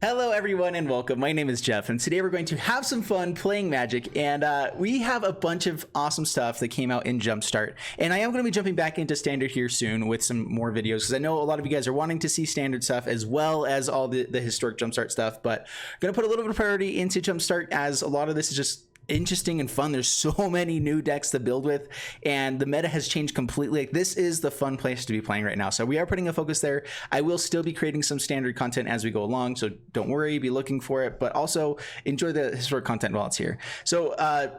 Hello everyone and welcome. My name is Jeff and today we're going to have some fun playing Magic, and we have a bunch of awesome stuff that came out in JUMPSTART, and I am going to be jumping back into Standard here soon with some more videos because I know a lot of you guys are wanting to see Standard stuff as well as all the historic JUMPSTART stuff, but I'm going to put a little bit of priority into JUMPSTART as a lot of this is just interesting and fun. There's so many new decks to build with and the meta has changed completely. Like, this is the fun place to be playing right now, so we are putting a focus there. I will still be creating some standard content as we go along, so don't worry, be looking for it, but also enjoy the historic content while it's here. So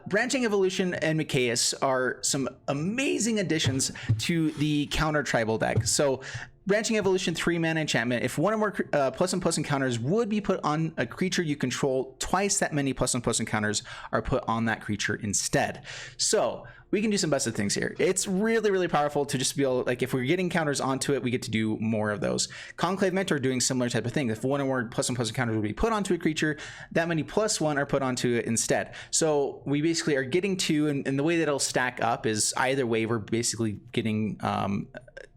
Branching Evolution and MTG are some amazing additions to the counter tribal deck. So Branching Evolution 3-mana enchantment. If one or more plus encounters would be put on a creature you control, twice that many plus encounters are put on that creature instead. So we can do some busted things here. It's really powerful to just be able, like, if we're getting counters onto it, we get to do more of those. Conclave Mentor doing similar type of thing. If one or more plus encounters would be put onto a creature, that many +1 are put onto it instead. So we basically are getting two, and the way that it'll stack up is either way we're basically getting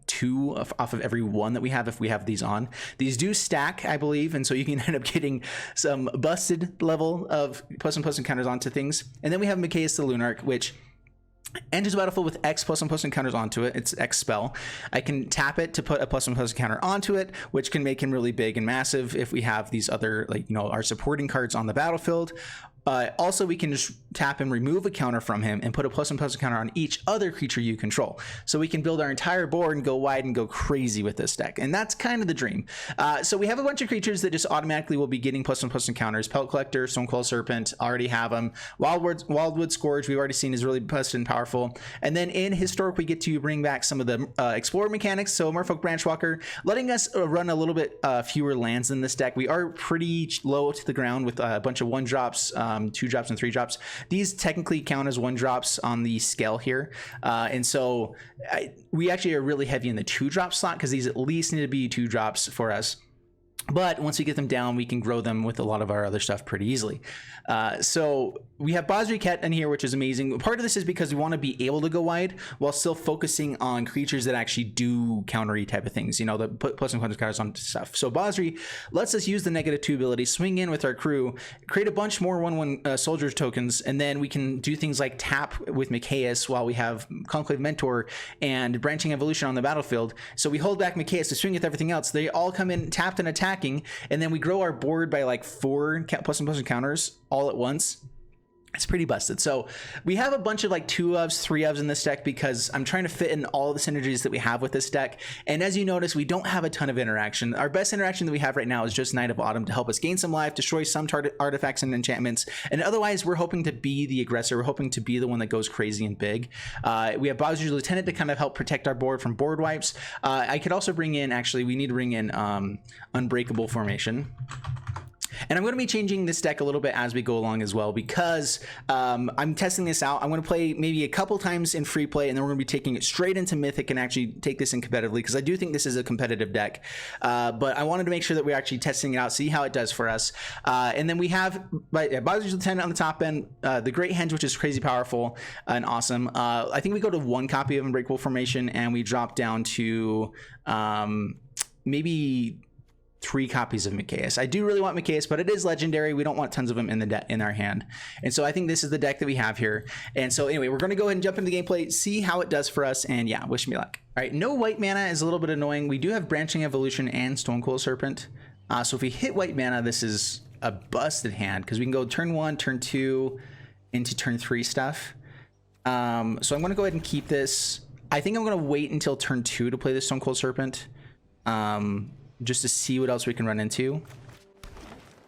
two off of every one that we have if we have these on. These do stack, I believe, and so you can end up getting some busted level of plus encounters onto things. And then we have MTG the Lunarch, which enters the battlefield with X plus encounters onto it. It's X spell. I can tap it to put a plus encounter onto it, which can make him really big and massive if we have these other, like, you know, our supporting cards on the battlefield. Also, we can just tap and remove a counter from him and put a plus encounter on each other creature you control. So we can build our entire board and go wide and go crazy with this deck. And that's kind of the dream. So we have a bunch of creatures that just automatically will be getting plus encounters. Pelt Collector, Stonecoil Serpent, already have them. Wildwood Scourge, we've already seen, is really busted and powerful. And then in Historic, we get to bring back some of the Explorer mechanics. So Merfolk Branchwalker, letting us run a little bit fewer lands in this deck. We are pretty low to the ground with a bunch of 1-drops, 2-drops and 3-drops. These technically count as 1-drops on the scale here, and so we actually are really heavy in the 2-drop slot because these at least need to be 2-drops for us. But once we get them down, we can grow them with a lot of our other stuff pretty easily. So we have Basri Ket in here, which is amazing. Part of this is because we want to be able to go wide while still focusing on creatures that actually do countery type of things, you know, that put plus encounters on stuff. So Basri lets us use the -2 ability, swing in with our crew, create a bunch more 1/1 soldiers tokens, and then we can do things like tap with MTG while we have Conclave Mentor and Branching Evolution on the battlefield. So we hold back MTG to swing with everything else. They all come in tapped and attacking, and then we grow our board by like 4 plus encounters all at once. It's pretty busted. So we have a bunch of like 2-ofs, 3-ofs in this deck because I'm trying to fit in all the synergies that we have with this deck. And as you notice, we don't have a ton of interaction. Our best interaction that we have right now is just Knight of Autumn to help us gain some life, destroy some artifacts and enchantments. And otherwise, we're hoping to be the aggressor. We're hoping to be the one that goes crazy and big. We have Bowser's Lieutenant to kind of help protect our board from board wipes. I could also bring in, actually, we need to bring in Unbreakable Formation. And I'm going to be changing this deck a little bit as we go along as well because I'm testing this out. I'm going to play maybe a couple times in free play, and then we're going to be taking it straight into Mythic and actually take this in competitively because I do think this is a competitive deck. But I wanted to make sure that we're actually testing it out, see how it does for us. And then we have Bowser's Lieutenant on the top end, the Great Henge, which is crazy powerful and awesome. I think we go to 1 copy of Unbreakable Formation, and we drop down to maybe 3 copies of MTG. I do really want MTG, but it is legendary. We don't want tons of them in our hand. And so I think this is the deck that we have here. And so anyway, we're going to go ahead and jump into the gameplay, see how it does for us, and yeah, wish me luck. All right, no white mana is a little bit annoying. We do have Branching Evolution and Stonecoil Serpent. So if we hit white mana, this is a busted hand because we can go turn 1, turn 2 into turn 3 stuff. So I'm going to go ahead and keep this. I think I'm going to wait until turn 2 to play the Stonecoil Serpent. Just to see what else we can run into.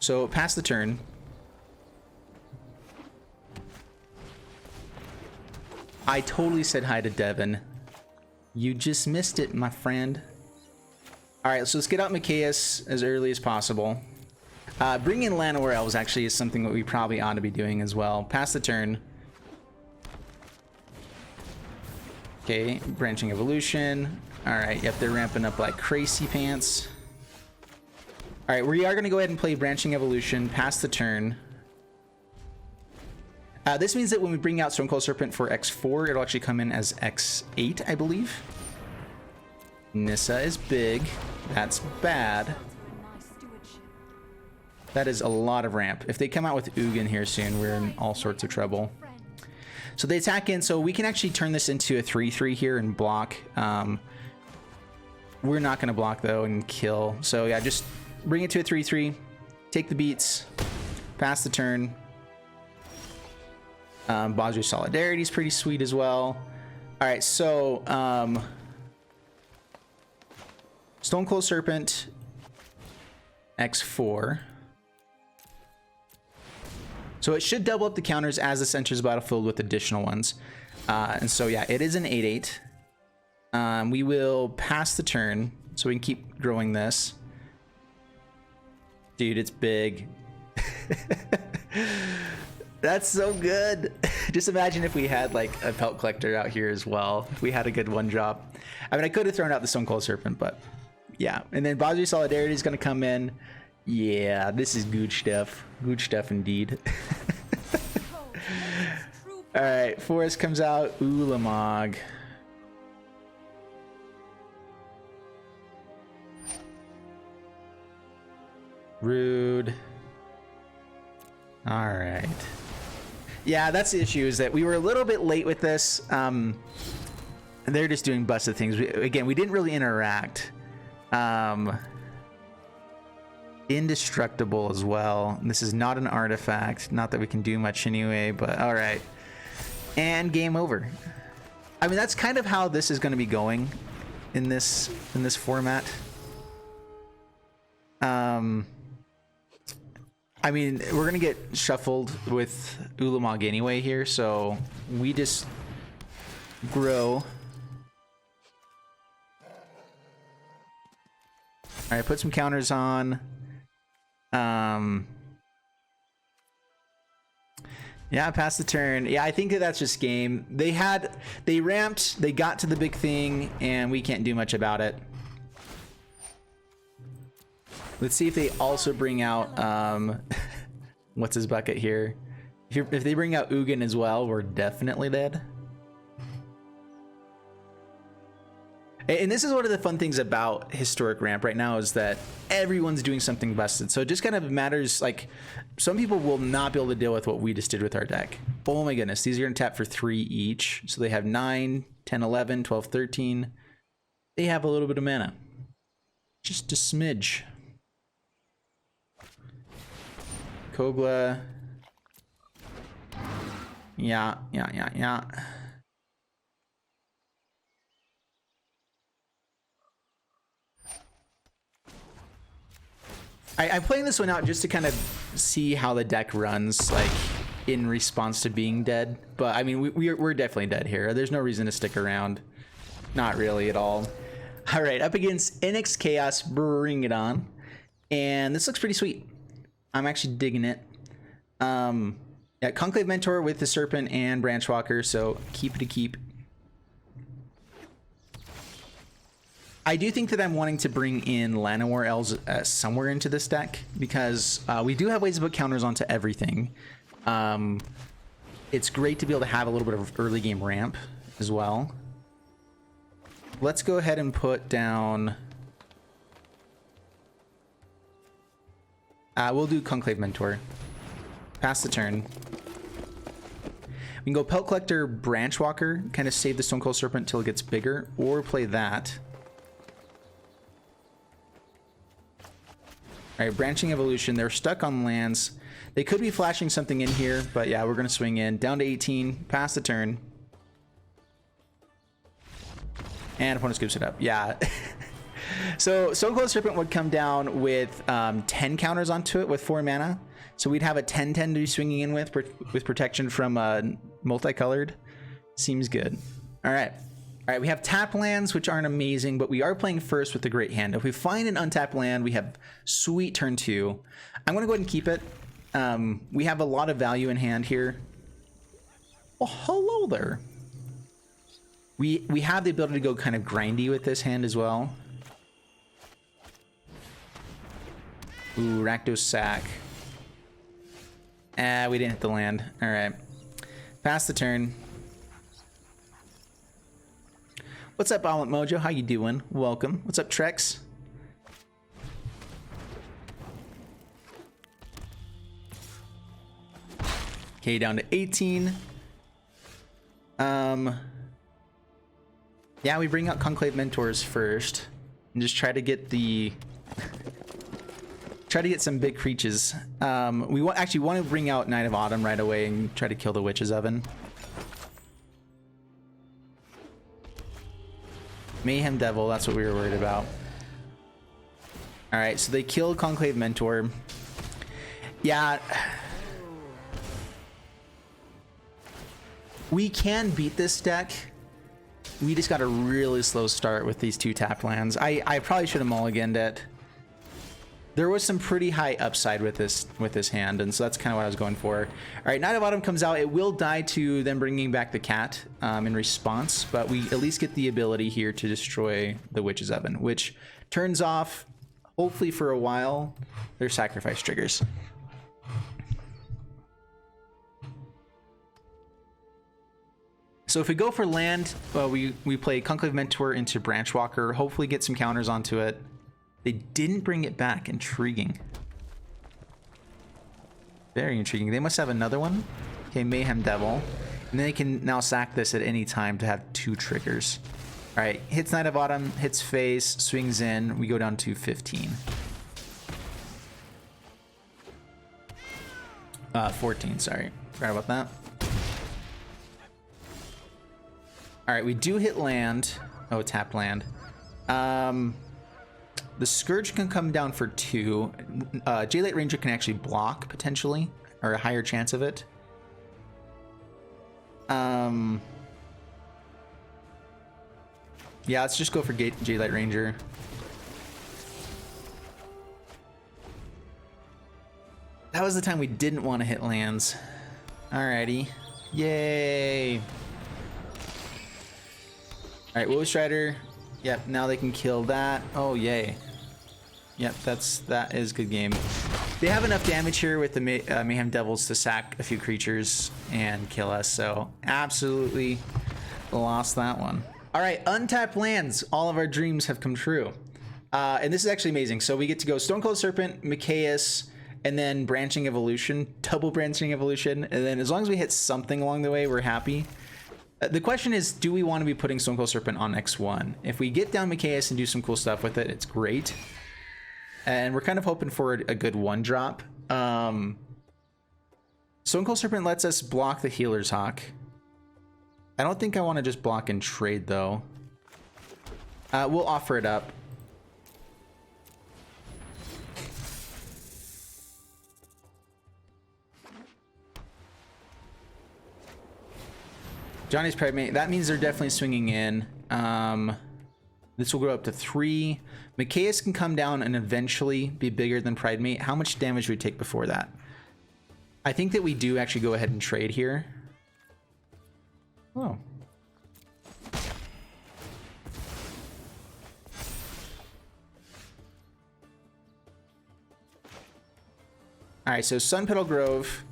So pass the turn. I totally said hi to Devin. You just missed it, my friend. All right, so let's get out MTG as early as possible. Bring in Llanowar Elves actually is something that we probably ought to be doing as well. Pass the turn. Okay, Branching Evolution. All right, yep, they're ramping up like crazy pants. All right, we are going to go ahead and play Branching Evolution, pass the turn. This means that when we bring out Stonecoil Serpent for X4, it'll actually come in as X8, I believe. Nissa is big. That's bad. That is a lot of ramp. If they come out with Ugin here soon, we're in all sorts of trouble. So they attack in, so we can actually turn this into a 3-3 here and block. We're not going to block though and kill. So yeah, just bring it to a 3-3, take the beats, pass the turn. Bozzer Solidarity is pretty sweet as well. All right, so Stone Cold Serpent X4. So it should double up the counters as this enters the battlefield with additional ones. And so yeah, it is an 8-8. We will pass the turn so we can keep growing this. Dude, it's big. That's so good. Just imagine if we had like a Pelt Collector out here as well. If we had a good one drop. I mean, I could have thrown out the Stone Cold Serpent, but yeah. And then Bozzer Solidarity is going to come in. Yeah, this is good stuff. Good stuff indeed. All right, Forest comes out. Ulamog. Rude. All right. Yeah, that's the issue, is that we were a little bit late with this. They're just doing busted things. Again, we didn't really interact. Indestructible as well. This is not an artifact. Not that we can do much anyway, but all right. And game over. I mean, that's kind of how this is going to be going in this format. I mean, we're going to get shuffled with Ulamog anyway here, so we just grow. All right, put some counters on. Yeah, pass the turn. Yeah, I think that's just game. They ramped, they got to the big thing, and we can't do much about it. Let's see if they also bring out, what's his bucket here? If they bring out Ugin as well, we're definitely dead. And this is one of the fun things about Historic Ramp right now, is that everyone's doing something busted. So it just kind of matters, like, some people will not be able to deal with what we just did with our deck. Oh my goodness, these are going to tap for 3 each. So they have 9, 10, 11, 12, 13. They have a little bit of mana. Just a smidge. Kogla. Yeah. I'm playing this one out just to kind of see how the deck runs, like, in response to being dead. But I mean, we're definitely dead here. There's no reason to stick around. Not really at all. All right, up against NX Chaos, bring it on. And this looks pretty sweet. I'm actually digging it. Yeah, Conclave Mentor with the Serpent and Branchwalker, so keep it a keep. I do think that I'm wanting to bring in Llanowar Elves somewhere into this deck, because we do have ways to put counters onto everything. It's great to be able to have a little bit of early game ramp as well. Let's go ahead and put down... we'll do Conclave Mentor. Pass the turn. We can go Pelt Collector, Branchwalker, kind of save the Stone Cold Serpent till it gets bigger, or play that. All right, Branching Evolution. They're stuck on lands. They could be flashing something in here, but yeah, we're going to swing in. Down to 18, pass the turn. And opponent scoops it up. Yeah. So Stone Cold Serpent would come down with 10 counters onto it with 4 mana. So we'd have a 10-10 to be swinging in with protection from multicolored. Seems good. All right. All right, we have tap lands, which aren't amazing, but we are playing first with the Great Hand. If we find an untapped land, we have sweet turn 2. I'm going to go ahead and keep it. We have a lot of value in hand here. Oh, hello there. We have the ability to go kind of grindy with this hand as well. Ooh, Rakdos Sack. We didn't hit the land. All right. Pass the turn. What's up, Omelet Mojo? How you doing? Welcome. What's up, Trex? Okay, down to 18. Yeah, we bring out Conclave Mentors first and just try to get some big creatures. We actually want to bring out Night of Autumn right away and try to kill the Witch's Oven. Mayhem Devil, that's what we were worried about. All right, so they killed Conclave Mentor. Yeah. We can beat this deck. We just got a really slow start with these 2 tap lands. I probably should have mulliganed it. There was some pretty high upside with this hand, and so that's kind of what I was going for. All right, Night of Autumn comes out. It will die to them bringing back the cat in response, but we at least get the ability here to destroy the Witch's Oven, which turns off, hopefully for a while, their sacrifice triggers. So if we go for land, we play Conclave Mentor into Branchwalker, hopefully get some counters onto it. They didn't bring it back. Intriguing. Very intriguing. They must have another one. Okay, Mayhem Devil. And then they can now sack this at any time to have 2 triggers. All right, hits Night of Autumn, hits face, swings in. We go down to 15. 14, sorry. Forgot about that. All right, we do hit land. Oh, tap land. The Scourge can come down for 2. J-Light Ranger can actually block, potentially, or a higher chance of it. Yeah, let's just go for J-Light Ranger. That was the time we didn't want to hit lands. Alrighty. Yay! Alright, Woe Strider. Yep, now they can kill that. Oh, yay. Yep, that is good game. They have enough damage here with the Mayhem Devils to sack a few creatures and kill us, so absolutely lost that one. All right, untapped lands. All of our dreams have come true. And this is actually amazing. So we get to go Stonecold Serpent, Mikaeus, and then Branching Evolution, double Branching Evolution, and then as long as we hit something along the way, we're happy. The question is, do we want to be putting Stonecold Serpent on X1? If we get down Mikaeus and do some cool stuff with it, it's great. And we're kind of hoping for a good 1-drop. Stonecold Serpent lets us block the Healer's Hawk. I don't think I want to just block and trade, though. We'll offer it up. Johnny's Predmate, that means they're definitely swinging in. This will grow up to 3. Mikaeus can come down and eventually be bigger than Predmate. How much damage would we take before that? I think that we do actually go ahead and trade here. Oh. All right, so Sun Petal Grove,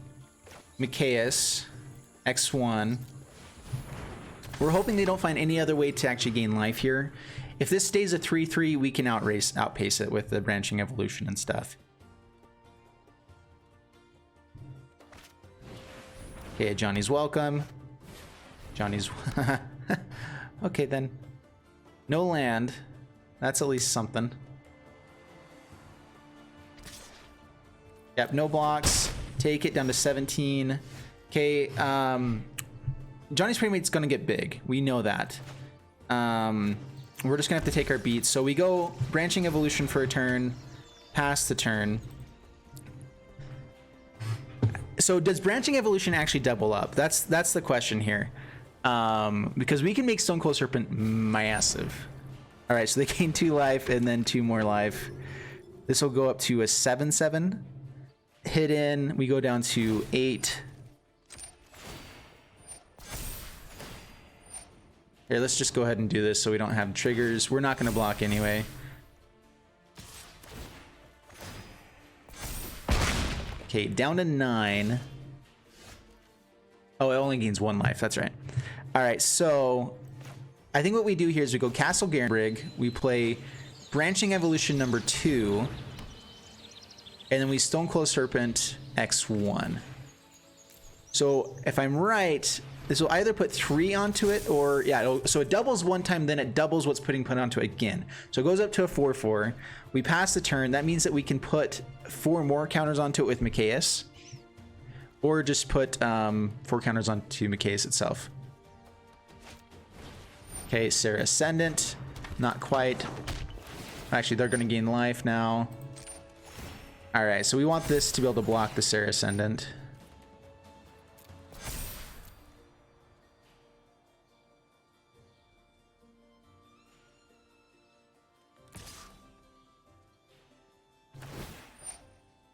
Mikaeus, X1. We're hoping they don't find any other way to actually gain life here. If this stays a 3-3, we can outpace it with the Branching Evolution and stuff. Okay, Johnny's welcome. Johnny's... Okay, then. No land. That's at least something. Yep, no blocks. Take it down to 17. Okay, Johnny's Premate's gonna get big. We know that. We're just gonna have to take our beats. So we go Branching Evolution for a turn, pass the turn. So does Branching Evolution actually double up? That's the question here. Because we can make Stonecold Serpent massive. All right, so they gain 2 life and then 2 more life. This will go up to a 7/7. Hit in, we go down to 8. Here, let's just go ahead and do this so we don't have triggers. We're not going to block anyway. Okay, down to 9. Oh, it only gains 1 life. That's right. All right, so I think what we do here is we go Castle Garenbrig. We play Branching Evolution number 2. And then we Stonecold Serpent X1. So if I'm right, this will either put 3 onto it or, yeah, so it doubles one time, then it doubles what's put onto it again. So it goes up to a 4/4. We pass the turn. That means that we can put 4 more counters onto it with Mikaeus, or just put 4 counters onto Mikaeus itself. Okay, Serra Ascendant. Not quite. Actually, they're going to gain life now. All right, so we want this to be able to block the Serra Ascendant.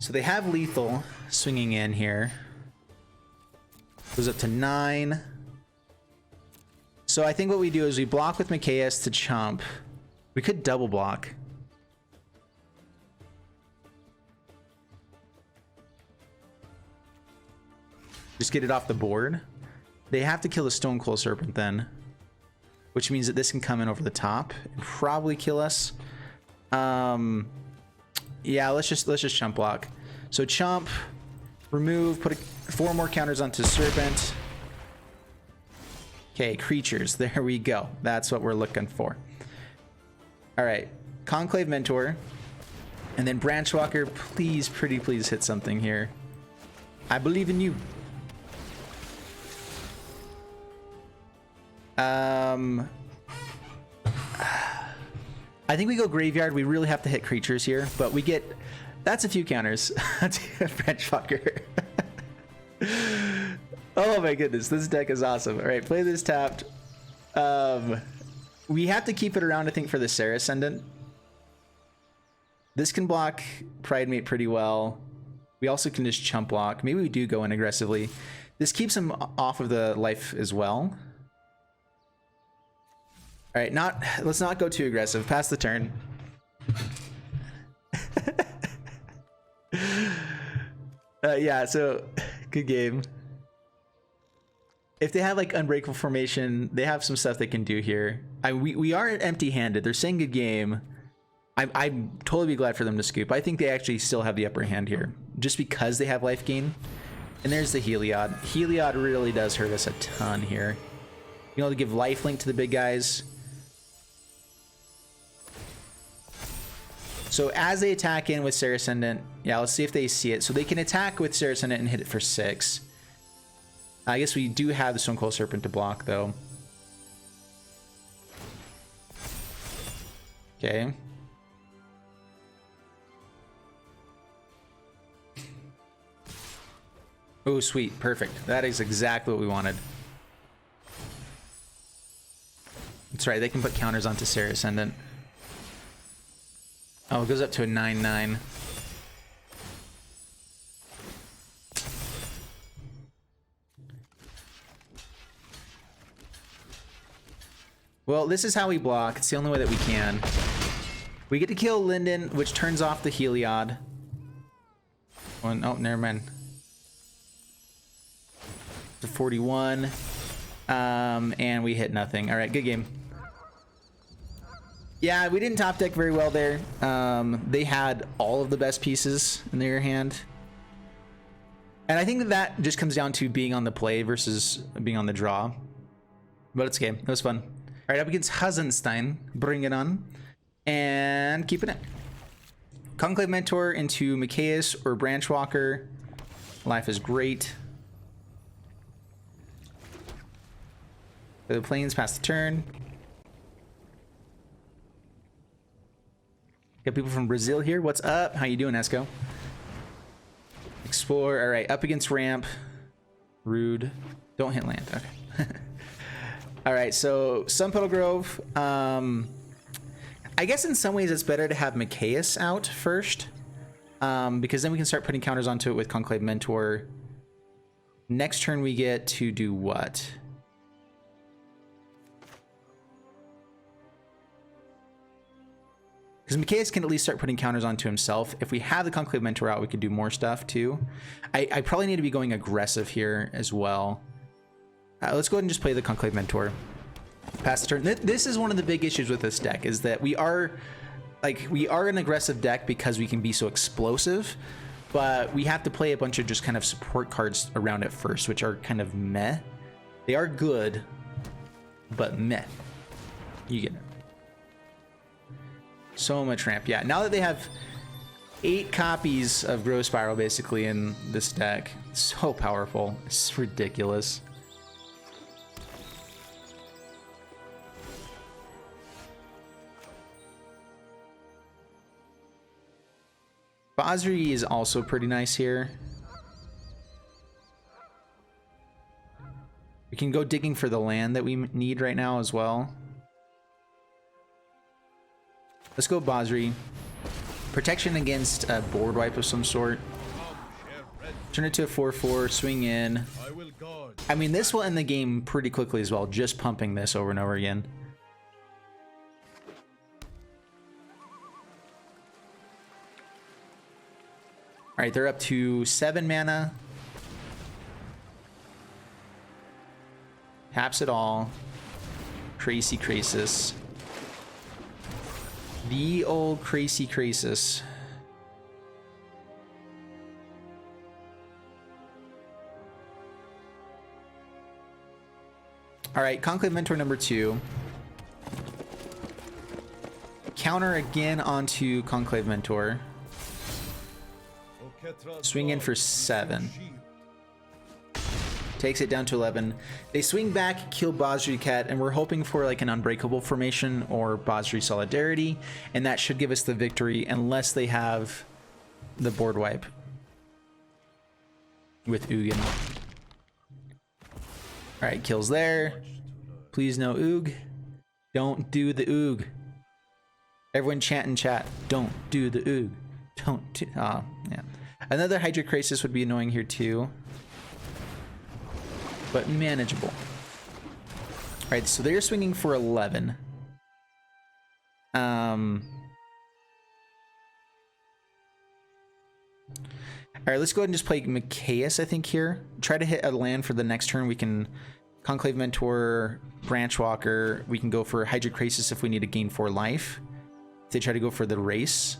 So they have lethal swinging in here. Goes up to 9. So I think what we do is we block with Mikaeus to chump. We could double block. Just get it off the board. They have to kill the Stone Cold Serpent then, which means that this can come in over the top and probably kill us. Yeah, let's just chump block. So chump, remove, put 4 more counters onto Serpent. Okay, creatures. There we go. That's what we're looking for. All right, Conclave Mentor, and then Branchwalker. Please, pretty please hit something here. I believe in you. I think we go Graveyard. We really have to hit creatures here, but we get, that's a few counters. Branchwalker. Oh my goodness, this deck is awesome. All right, play this tapped. We have to keep it around, I think, for the Serra Ascendant. This can block Pridemate pretty well. We also can just chump block. Maybe we do go in aggressively. This keeps him off of the life as well. All right, let's not go too aggressive. Pass the turn. Yeah, so good game. If they have like Unbreakable Formation, they have some stuff they can do here. We are empty-handed. They're saying good game. I'd totally be glad for them to scoop. I think they actually still have the upper hand here, just because they have life gain. And there's the Heliod. Heliod really does hurt us a ton here. You know, to give lifelink to the big guys. So as they attack in with Serra Ascendant, yeah, let's see if they see it. So they can attack with Serra Ascendant and hit it for 6. I guess we do have the Stone Cold Serpent to block, though. Okay. Oh, sweet. Perfect. That is exactly what we wanted. That's right. They can put counters onto Serra Ascendant. Oh, it goes up to a 9/9. Well, this is how we block. It's the only way that we can. We get to kill Linden, which turns off the Heliod. Oh, never mind. To 41. And we hit nothing. All right, good game. Yeah, we didn't top deck very well there. They had all of the best pieces in their hand. And I think that just comes down to being on the play versus being on the draw. But it's okay. It was fun. All right, up against Hazenstein. Bring it on. And keeping it. Conclave Mentor into Mikaeus or Branchwalker. Life is great. The planes pass the turn. Got people from Brazil here. What's up? How you doing, Esco? Explore. All right, up against ramp. Rude. Don't hit land. Okay. All right, so Sunpetal Grove. I guess in some ways it's better to have Mikaeus out first, because then we can start putting counters onto it with Conclave Mentor. Next turn we get to do what? Because Mikaeus can at least start putting counters onto himself. If we have the Conclave Mentor out, we could do more stuff too. I probably need to be going aggressive here as well. Let's go ahead and just play the Conclave Mentor. Pass the turn. This is one of the big issues with this deck, is that we are an aggressive deck because we can be so explosive. but we have to play a bunch of just kind of support cards around it first, which are kind of meh. They are good, but meh. You get it. So much ramp. Yeah, now that they have 8 copies of Growth Spiral basically in this deck, so powerful. It's ridiculous. Basri is also pretty nice here. We can go digging for the land that we need right now as well. Let's go Basri. Protection against a board wipe of some sort. Turn it to a 4/4, swing in. I mean, this will end the game pretty quickly as well, just pumping this over and over again. All right, they're up to 7 mana. Taps it all. Crazy Krasis. The old Crazy Krasis. All right, Conclave Mentor number 2. Counter again onto Conclave Mentor. Swing in for 7. Takes it down to 11. They swing back, kill Basri Cat, and we're hoping for like an Unbreakable formation or Basri Solidarity, and that should give us the victory unless they have the board wipe with Ugin. Alright, kills there. Please no Oog. Don't do the Oog. Everyone chant in chat. Don't do the Oog. Don't do... Oh, yeah. Another Hydra Krasis would be annoying here too, but manageable. All right, so they're swinging for 11. All right, let's go ahead and just play Mikaeus, I think, here. Try to hit a land for the next turn. We can Conclave Mentor, Branch Walker. We can go for Hydra Krasis if we need to gain 4 life. If they try to go for the race.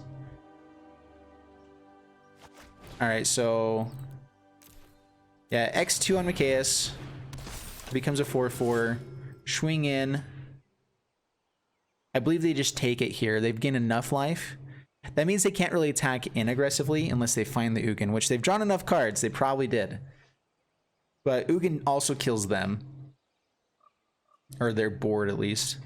All right, so yeah, X2 on Mikaeus becomes a 4/4. Swing in. I believe they just take it here. They've gained enough life. That means they can't really attack in aggressively unless they find the Ugin, which they've drawn enough cards. They probably did. But Ugin also kills them. Or their board, at least.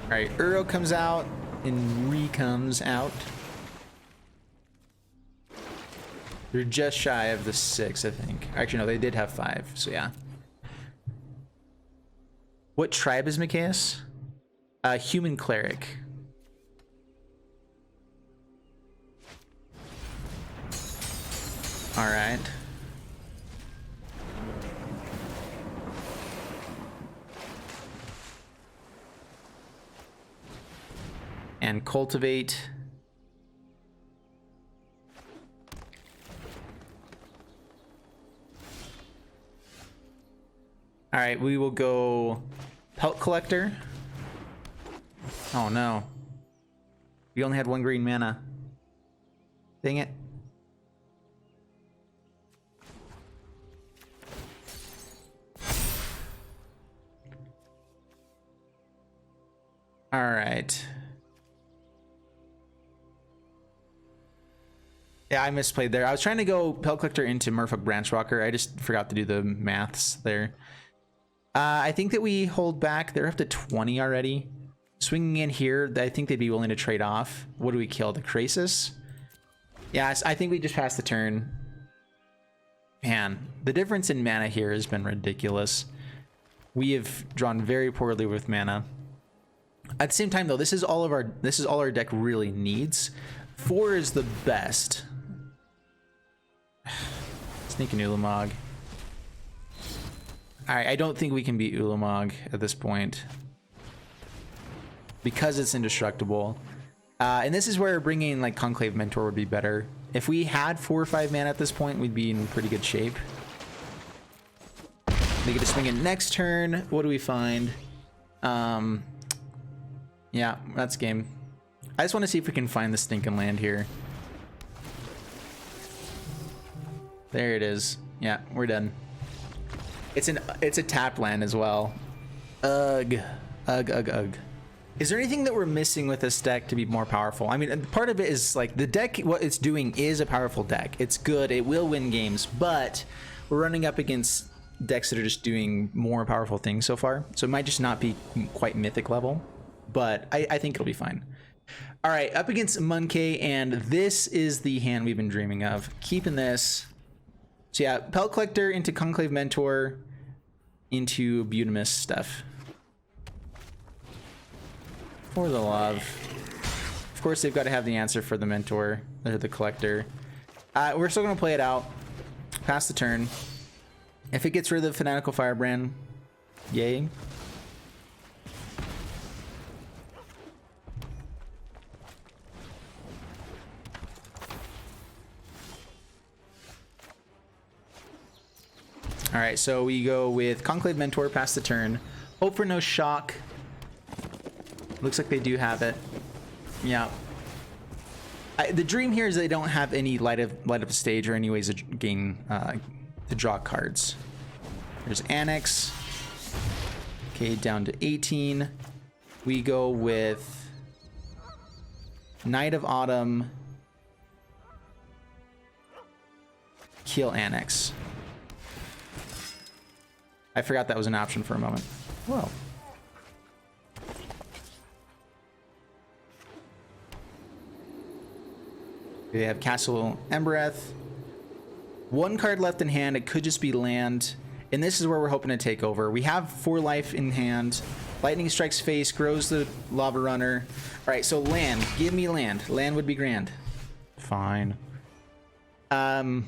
Alright, Uro comes out, and Re comes out. They're just shy of the 6, I think. Actually, no, they did have 5, so yeah. What tribe is Mikaeus? Human Cleric. Alright. And cultivate. All right, we will go Pelt Collector. Oh no. We only had 1 green mana. Dang it. All right. Yeah, I misplayed there. I was trying to go Pelt Collector into Merfolk Branchwalker. I just forgot to do the maths there. I think that we hold back. They're up to 20 already. Swinging in here, I think they'd be willing to trade off. What do we kill? The Krasis? Yeah, I think we just passed the turn. Man, the difference in mana here has been ridiculous. We have drawn very poorly with mana. At the same time, though, this is all our deck really needs. 4 is the best. Sneak an Ulamog. All right, I don't think we can beat Ulamog at this point because it's indestructible. And this is where bringing like Conclave Mentor would be better. If we had 4 or 5 mana at this point, we'd be in pretty good shape. They get to swing in next turn. What do we find? Yeah, that's game. I just want to see if we can find the stinking land here. There it is. Yeah, we're done. It's a tapped land as well. Ugh. Ugh, ugh, ugh. Is there anything that we're missing with this deck to be more powerful? I mean, part of it is like the deck, what it's doing is a powerful deck. It's good, it will win games, but we're running up against decks that are just doing more powerful things so far. So it might just not be quite mythic level, but I think it'll be fine. All right, up against Munkay, and this is the hand we've been dreaming of. Keeping this. So yeah, Pelt Collector into Conclave Mentor into Butamus stuff. For the love. Of course, they've got to have the answer for the Mentor, or the Collector. We're still going to play it out. Pass the turn. If it gets rid of the Fanatical Firebrand, yay. All right, so we go with Conclave Mentor, pass the turn. Hope for no shock. Looks like they do have it. Yeah. The dream here is they don't have any light up stage or any ways to gain to draw cards. There's Annex. Okay, down to 18. We go with Knight of Autumn. Kill Annex. I forgot that was an option for a moment. Whoa. They have Castle Embereth. 1 card left in hand. It could just be land. And this is where we're hoping to take over. We have 4 life in hand. Lightning strikes face, grows the Lava Runner. All right, so land. Give me land. Land would be grand. Fine. We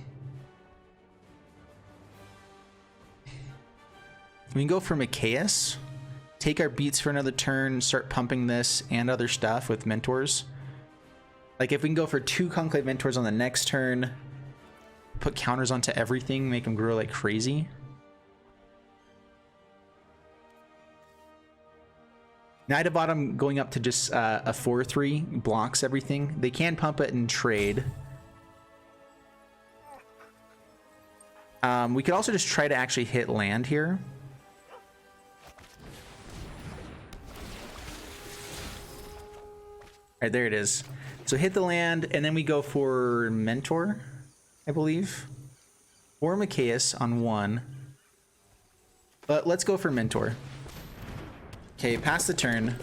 can go for Mikaeus. Take our beats for another turn. Start pumping this and other stuff with Mentors. Like if we can go for 2 Conclave Mentors on the next turn, put counters onto everything, make them grow like crazy. Knight of Autumn going up to just a 4/3 blocks everything. They can pump it and trade. We could also just try to actually hit land here. All right, there it is. So hit the land, and then we go for Mentor, I believe. Or Mikaeus on 1. But let's go for Mentor. Okay, pass the turn.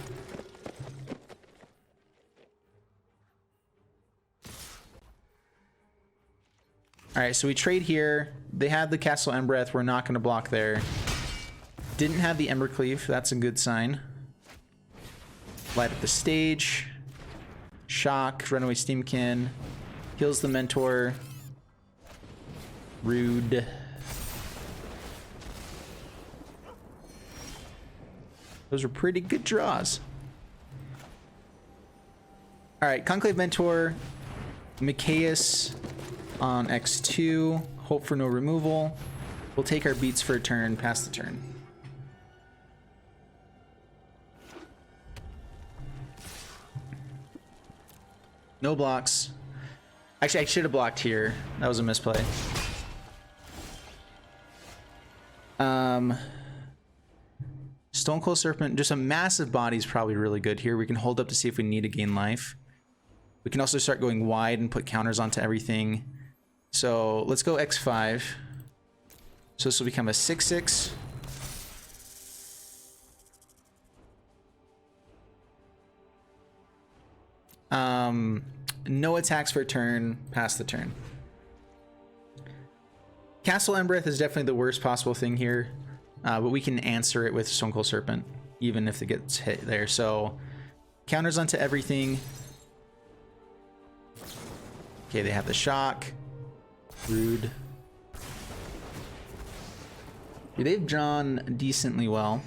Alright, so we trade here. They have the Castle Embereth. We're not going to block there. Didn't have the Embercleave. That's a good sign. Light up the stage. Shock, Runaway Steamkin, kills the Mentor. Rude. Those are pretty good draws. All right, Conclave Mentor, Mikaeus on X2, hope for no removal. We'll take our beats for a turn, pass the turn. No blocks. Actually, I should have blocked here. That was a misplay. Stone Cold Serpent, just a massive body is probably really good here. We can hold up to see if we need to gain life. We can also start going wide and put counters onto everything. So let's go X5. So this will become a 6/6. No attacks for a turn, pass the turn. Castle Embereth is definitely the worst possible thing here, but we can answer it with Stone Cold Serpent, even if it gets hit there. So counters onto everything. Okay, they have the shock. Rude. They've drawn decently well.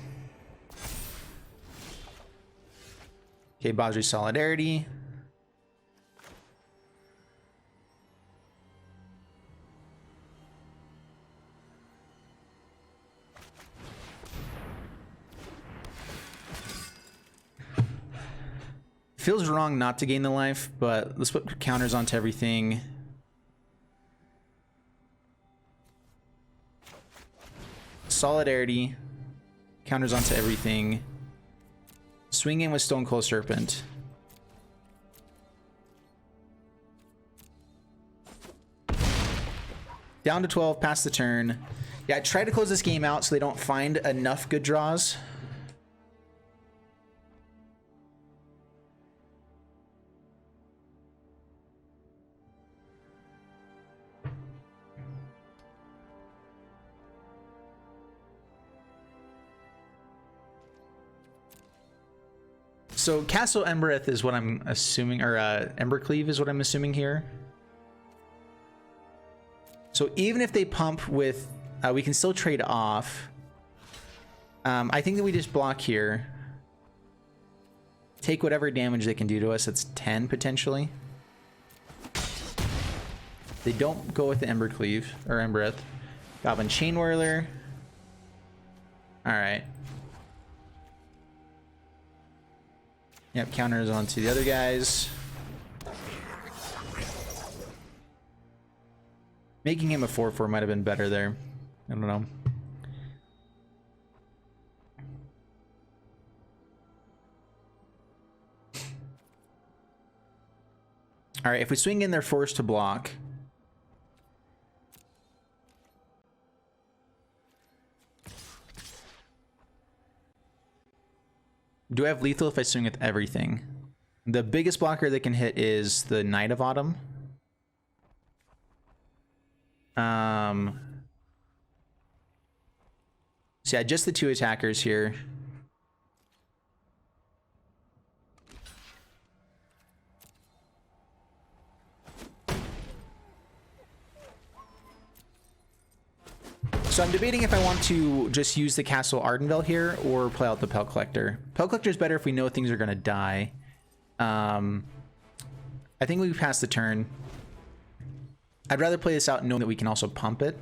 Okay, Basri Solidarity. Feels wrong not to gain the life, but let's put counters onto everything. Solidarity. Counters onto everything. Swing in with Stone Cold Serpent. Down to 12, pass the turn. Yeah, I try to close this game out so they don't find enough good draws. So Castle Embereth is what I'm assuming, or Embercleave is what I'm assuming here. So even if they pump with, we can still trade off. I think that we just block here. Take whatever damage they can do to us. That's 10 potentially. They don't go with the Embercleave or Embereth. Goblin Chain Whirler. All right. Yep, counters onto the other guys. Making him a 4/4 might have been better there. I don't know. All right, if we swing in, they're forced to block. Do I have lethal if I swing with everything? The biggest blocker they can hit is the Knight of Autumn. So yeah, just the 2 attackers here. So I'm debating if I want to just use the Castle Ardenvale here or play out the Pelt Collector. Pelt Collector is better if we know things are going to die. I think we pass the turn. I'd rather play this out knowing that we can also pump it.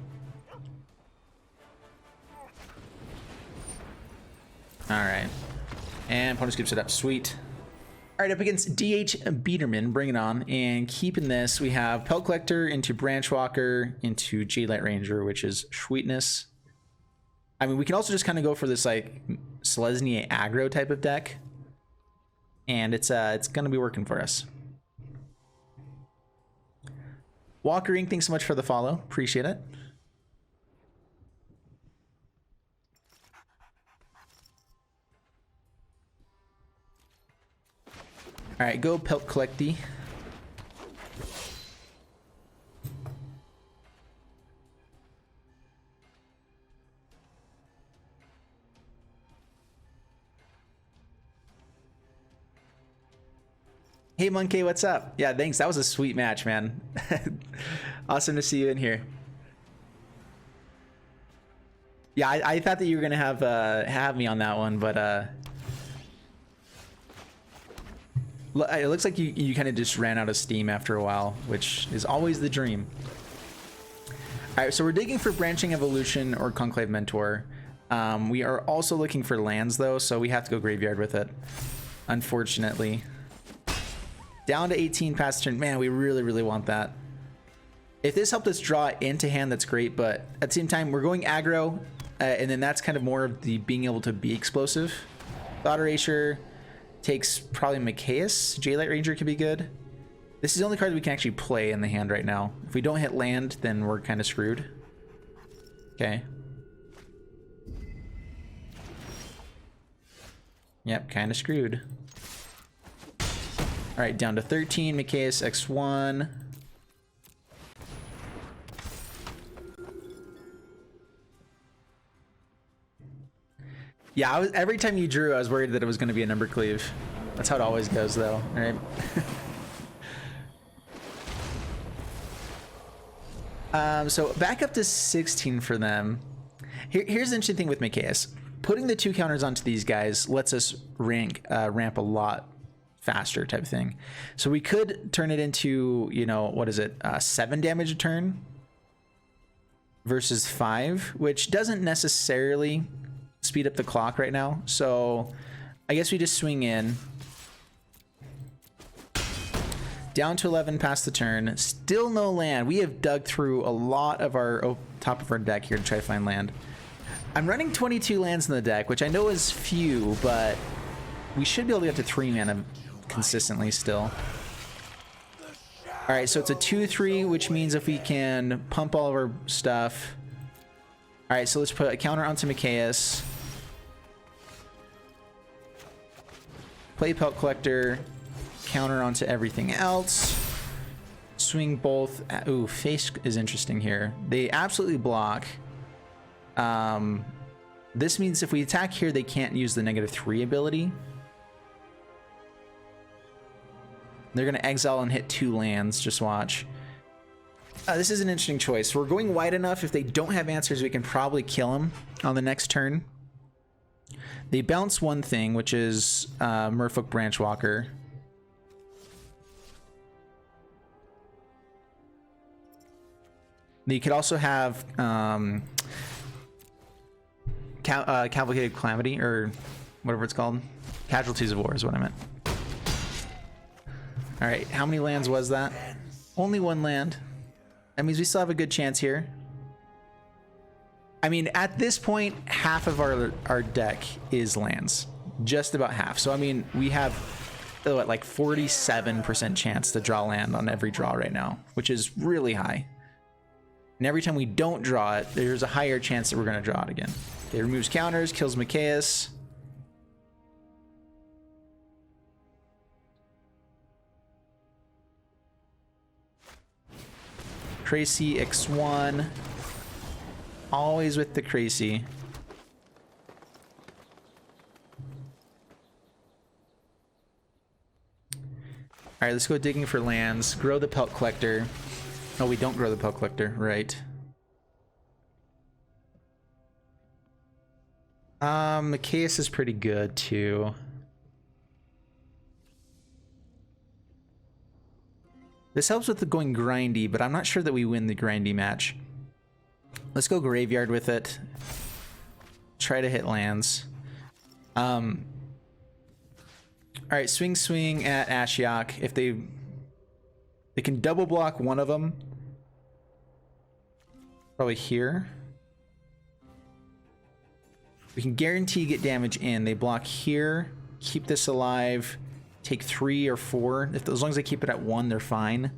Alright. And opponent scoops it up. Sweet. Alright, up against DH Biederman, bring it on. And keeping this, we have Pelt Collector into Branch Walker into Jadelight Ranger, which is sweetness. I mean, we can also just kind of go for this like Selesnya aggro type of deck. And it's gonna be working for us. Walker Inc., thanks so much for the follow. Appreciate it. All right, go Pelt Collecty. Hey Monkey, what's up? Yeah, thanks. That was a sweet match, man. Awesome to see you in here. Yeah, I thought that you were gonna have me on that one, but it looks like you kind of just ran out of steam after a while, which is always the dream. All right, so we're digging for Branching Evolution or Conclave Mentor. We are also looking for lands though, so we have to go Graveyard with it, unfortunately. Down to 18 past turn. Man, we really want that. If this helped us draw into hand, that's great, but at the same time, we're going aggro, and then that's kind of more of the being able to be explosive. Thought Erasure takes probably Mikaeus. Jadelight Ranger could be good. This is the only card that we can actually play in the hand right now. If we don't hit land, then we're kind of screwed. Okay. Yep, kind of screwed. All right, down to 13, Mikaeus X1. Yeah, every time you drew, I was worried that it was going to be a Embercleave. That's how it always goes, though, right? So back up to 16 for them. Here's the interesting thing with McKay's. Putting the 2 counters onto these guys lets us ramp a lot faster type of thing. So we could turn it into, you know, what is it, 7 damage a turn versus 5, which doesn't necessarily speed up the clock right now. So I guess we just swing in. Down to 11 past the turn. Still no land. We have dug through a lot of our top of our deck here to try to find land. I'm running 22 lands in the deck, which I know is few, but we should be able to get to 3 mana consistently still. All right, so it's a 2/3, which means if we can pump all of our stuff. All right, so let's put a counter onto McKay's. Play Pelt Collector. Counter onto everything else. Swing both. Ooh, face is interesting here. They absolutely block. This means if we attack here, they can't use the -3 ability. They're going to exile and hit 2 lands. Just watch. This is an interesting choice. We're going wide enough. If they don't have answers, we can probably kill them on the next turn. They bounce one thing, which is Merfolk Branchwalker. You could also have Cavalcated Calamity, or whatever it's called. Casualties of War is what I meant. All right, how many lands was that? Only 1 land. That means we still have a good chance here. I mean, at this point, half of our deck is lands. Just about half. So, I mean, we have, what, like 47% chance to draw land on every draw right now, which is really high. And every time we don't draw it, there's a higher chance that we're going to draw it again. Okay, removes counters, kills McKay's. Crazy X1. Always with the crazy. Alright, let's go digging for lands. Grow the Pelt Collector. Oh, we don't grow the Pelt Collector, right. McKay's is pretty good too. This helps with the going grindy, but I'm not sure that we win the grindy match. Let's go Graveyard with it. Try to hit lands. Alright, swing at Ashiok. If they can double block one of them. Probably here. We can guarantee get damage in. They block here. Keep this alive. Take 3 or 4. As long as they keep it at 1, they're fine.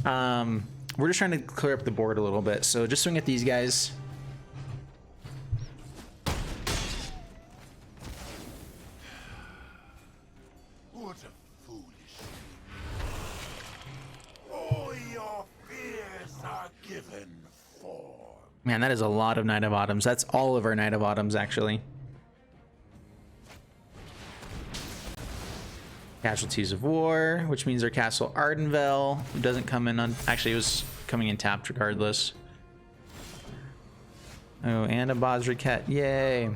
We're just trying to clear up the board a little bit. So just swing at these guys. What a foolish thing. All your fears are given form. Man, that is a lot of Knight of Autumns. That's all of our Knight of Autumns, actually. Casualties of War, which means our Castle Ardenvel doesn't come in on... Actually, it was coming in tapped regardless. Oh, and a Bozriket. Yay.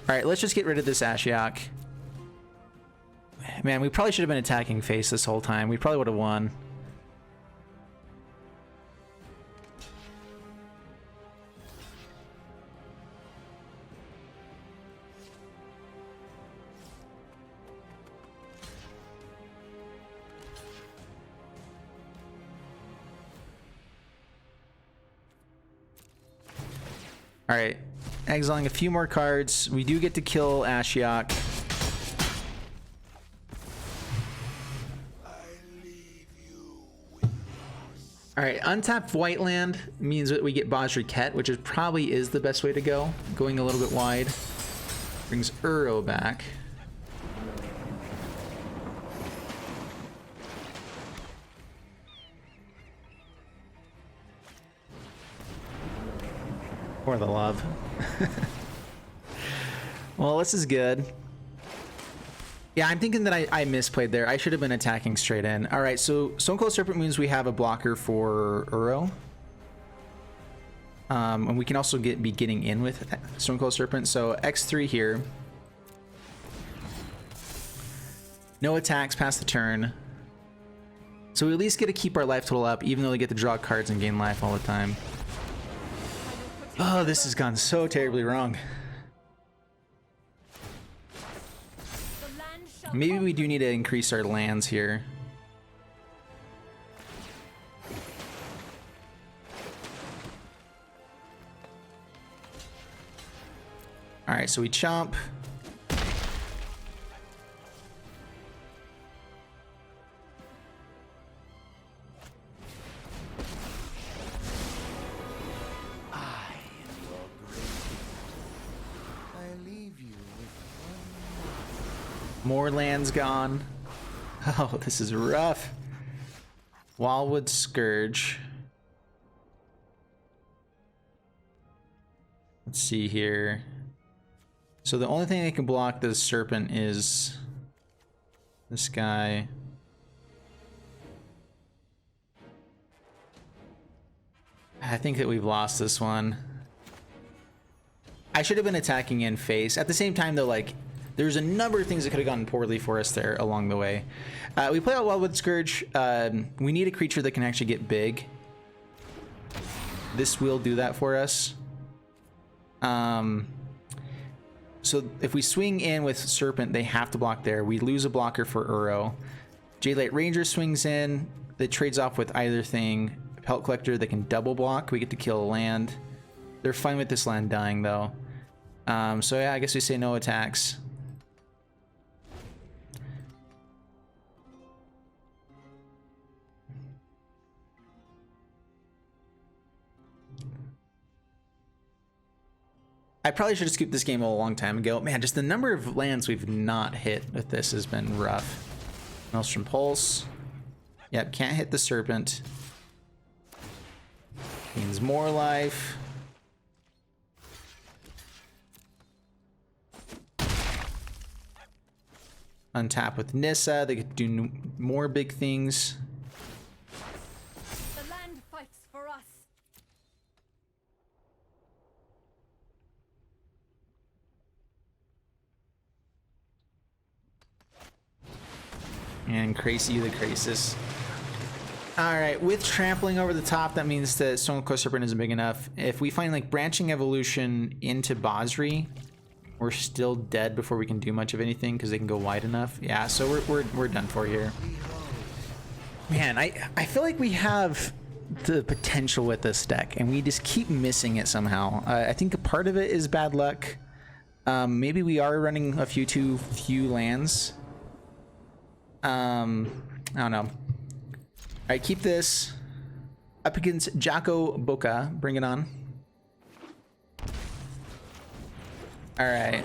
Alright, let's just get rid of this Ashiok. Man, we probably should have been attacking face this whole time. We probably would have won. All right, exiling a few more cards. We do get to kill Ashiok. All right, untapped white land means that we get Bozriket, which probably is the best way to go. Going a little bit wide. Brings Uro back. For the love. Well, this is good. Yeah, I'm thinking that I misplayed there. I should have been attacking straight in. All right, so Stonecold Serpent means we have a blocker for Uro. And we can also be getting in with Stonecoil Serpent. So X3 here. No attacks past the turn. So we at least get to keep our life total up, even though they get to draw cards and gain life all the time. Oh, this has gone so terribly wrong. Maybe we do need to increase our lands here. Alright, so we chomp. More lands gone. Oh, this is rough. Wildwood Scourge. Let's see here. So the only thing that can block the Serpent is this guy. I think that we've lost this one. I should have been attacking in face. At the same time though, like, there's a number of things that could have gone poorly for us there along the way. We play out Wildwood Scourge. We need a creature that can actually get big. This will do that for us. So if we swing in with Serpent, they have to block there. We lose a blocker for Uro. Jadelight Ranger swings in. That trades off with either thing. Pelt Collector, they can double block. We get to kill a land. They're fine with this land dying though. So yeah, I guess we say no attacks. I probably should have scooped this game a long time ago. Man, just the number of lands we've not hit with this has been rough. Maelstrom Pulse. Yep, can't hit the Serpent. Means more life. Untap with Nissa. They could do more big things. The land fights for us. And Crazy the Crisis. Alright, with trampling over the top, that means that Stonecoil Serpent isn't big enough. If we find like branching evolution into Basri, we're still dead before we can do much of anything because they can go wide enough. Yeah, so we're done for here. Man, I feel like we have the potential with this deck and we just keep missing it somehow. I think a part of it is bad luck. Maybe we are running a few too few lands. I don't know. Alright, keep this. Up against Jacko Boca. Bring it on. Alright.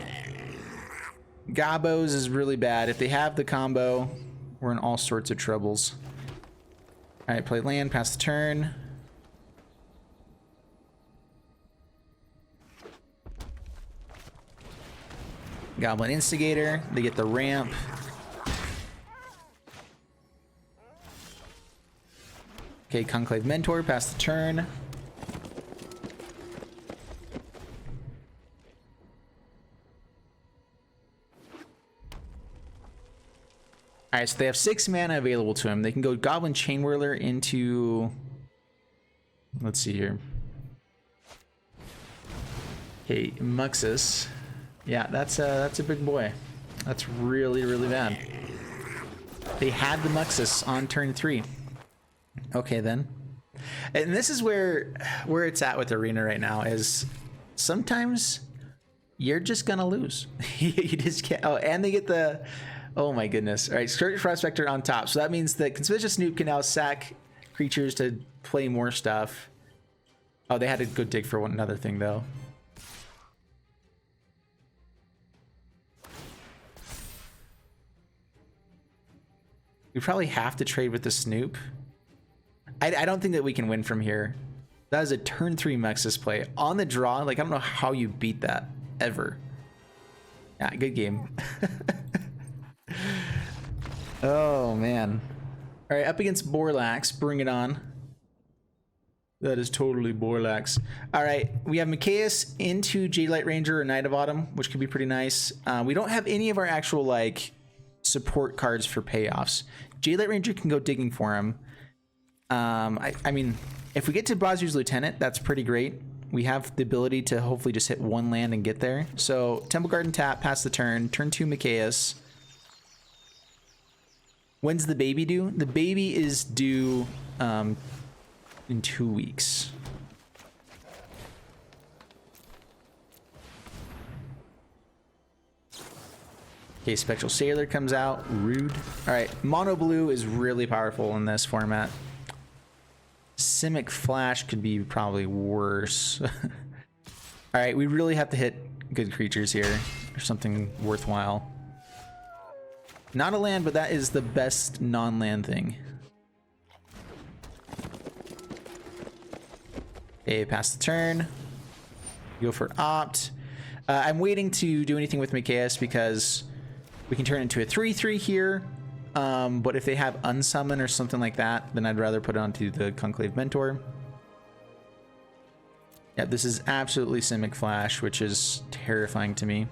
Gabos is really bad. If they have the combo, we're in all sorts of troubles. Alright, play land, pass the turn. Goblin Instigator. They get the ramp. Okay, Conclave Mentor, pass the turn. Alright, so they have 6 mana available to them. They can go Goblin Chainwhirler into... Let's see here. Okay, Muxus. Yeah, that's a big boy. That's really, really bad. They had the Muxus on turn 3. Okay then, and this is where it's at with Arena right now, is sometimes you're just gonna lose. You just can't. Oh, and they get the, oh my goodness. All right, Scourge Prospector on top, so that means that Conspicuous Snoop can now sack creatures to play more stuff. Oh, they had to go dig for one another thing though. We probably have to trade with the Snoop. I don't think that we can win from here. That is a turn 3 Muxus play on the draw. Like, I don't know how you beat that ever. Yeah, good game. Oh man. All right, up against Borlax, bring it on. That is totally Borlax. All right, we have Mikaeus into Jadelight Ranger or Knight of Autumn, which could be pretty nice. We don't have any of our actual like support cards for payoffs. Jadelight Ranger can go digging for him. I mean, if we get to Bozier's Lieutenant, that's pretty great. We have the ability to hopefully just hit one land and get there. So Temple Garden tap, pass the turn. Turn 2 Mikaeus. When's the baby due? The baby is due in 2 weeks. Okay, Spectral Sailor comes out. Rude. All right, Mono Blue is really powerful in this format. Simic Flash could be probably worse. All right, we really have to hit good creatures here or something worthwhile. Not a land, but that is the best non-land thing. Okay, pass the turn. Go for Opt. I'm waiting to do anything with Mikaeus because we can turn into a 3/3 here. But if they have Unsummon or something like that, then I'd rather put it onto the Conclave Mentor. Yeah, this is absolutely Simic Flash, which is terrifying to me.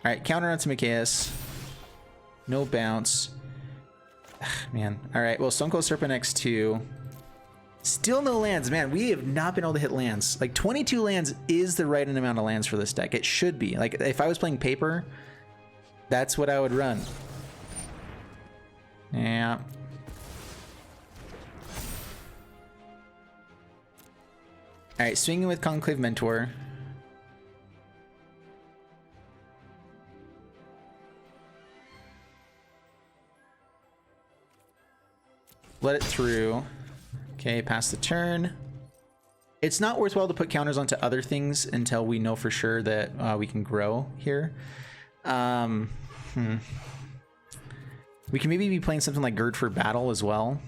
All right, counter onto Mikaeus. No bounce. Ugh, man. All right, well, Stone Cold Serpent X2. Still no lands. Man, we have not been able to hit lands. Like, 22 lands is the right amount of lands for this deck. It should be. Like, if I was playing paper, that's what I would run. Yeah. All right, swinging with Conclave Mentor. Let it through. Okay, pass the turn. It's not worthwhile to put counters onto other things until we know for sure that we can grow here. We can maybe be playing something like Gird for Battle as well.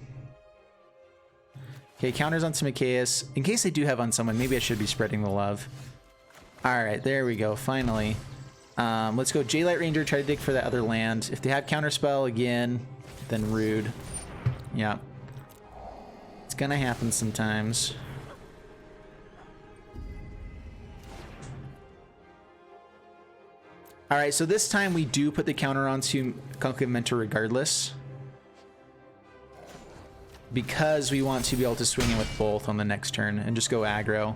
Okay, counters onto Mikaeus. In case they do have on someone, maybe I should be spreading the love. All right, there we go, finally. Let's go Jadelight Ranger, try to dig for that other land. If they have Counterspell again, then Rude. Yeah. It's gonna happen sometimes. All right, so this time we do put the counter onto Conclave Mentor regardless, because we want to be able to swing in with both on the next turn and just go aggro.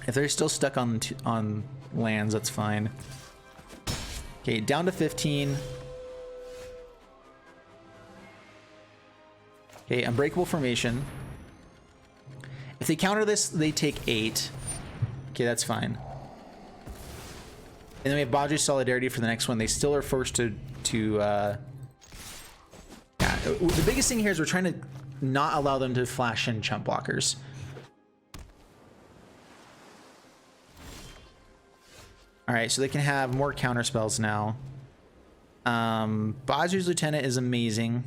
If they're still stuck on lands, that's fine. Okay, down to 15. Okay, Unbreakable Formation. If they counter this, they take 8. Okay, that's fine. And then we have Bozier's Solidarity for the next one. They still are forced to yeah. The biggest thing here is we're trying to not allow them to flash in chump blockers. All right, so they can have more counter spells now. Bozier's Lieutenant is amazing.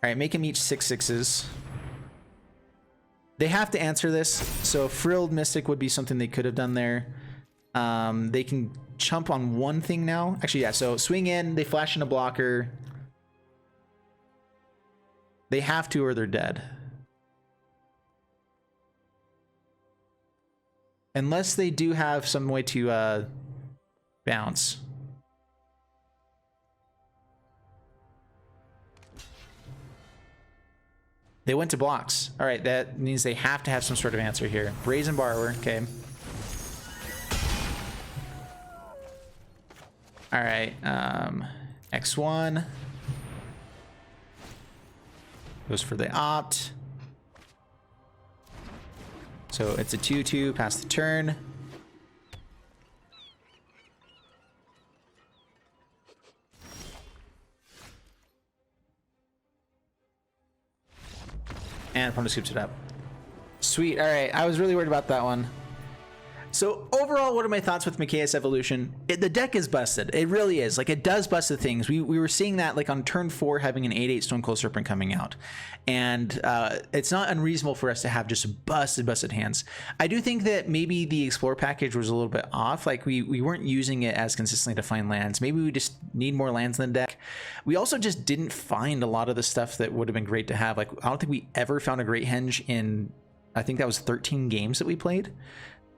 All right, make him each 6/6s. They have to answer this, so Frilled Mystic would be something they could have done there. They can chump on one thing now. Actually, yeah, so swing in, they flash in a blocker. They have to or they're dead. Unless they do have some way to bounce. They went to blocks. All right, that means they have to have some sort of answer here. Brazen Borrower, okay. All right, X1 goes for the opt. So it's a 2/2, pass the turn. And opponent scoops it up. Sweet. All right. I was really worried about that one. So overall, what are my thoughts with Mikaeus Evolution? The deck is busted. It really is. Like, it does busted things. We were seeing that like on turn 4 having an 8/8 Stone Cold Serpent coming out. And it's not unreasonable for us to have just busted hands. I do think that maybe the Explore package was a little bit off. Like we weren't using it as consistently to find lands. Maybe we just need more lands in the deck. We also just didn't find a lot of the stuff that would have been great to have. Like, I don't think we ever found a Great Henge in, I think that was 13 games that we played.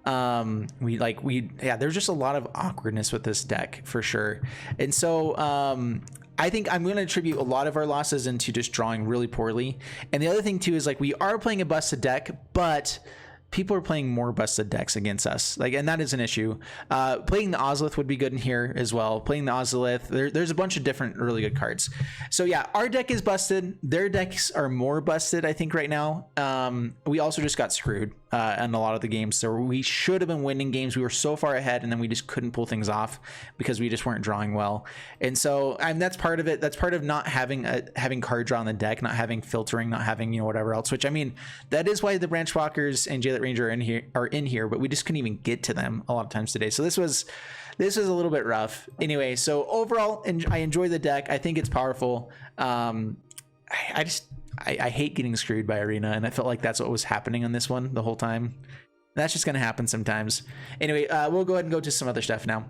There's just a lot of awkwardness with this deck for sure. And so I think I'm going to attribute a lot of our losses into just drawing really poorly. And the other thing too is, like, we are playing a busted deck, but people are playing more busted decks against us, like, and that is an issue. Playing the Ozolith would be good in here as well. Playing the Ozolith, there's a bunch of different really good cards. So yeah, our deck is busted. Their decks are more busted, I think, right now. We also just got screwed in a lot of the games, so we should have been winning games. We were so far ahead, and then we just couldn't pull things off because we just weren't drawing well. And so that's part of it. That's part of not having card draw on the deck, not having filtering, not having, you know, whatever else. Which, I mean, that is why the Branchwalkers and Jaylit Ranger are in here, but we just couldn't even get to them a lot of times today. So this was a little bit rough. Anyway, so overall, I enjoy the deck. I think it's powerful. I hate getting screwed by Arena, and I felt like that's what was happening on this one the whole time. That's just going to happen sometimes. Anyway, we'll go ahead and go to some other stuff now.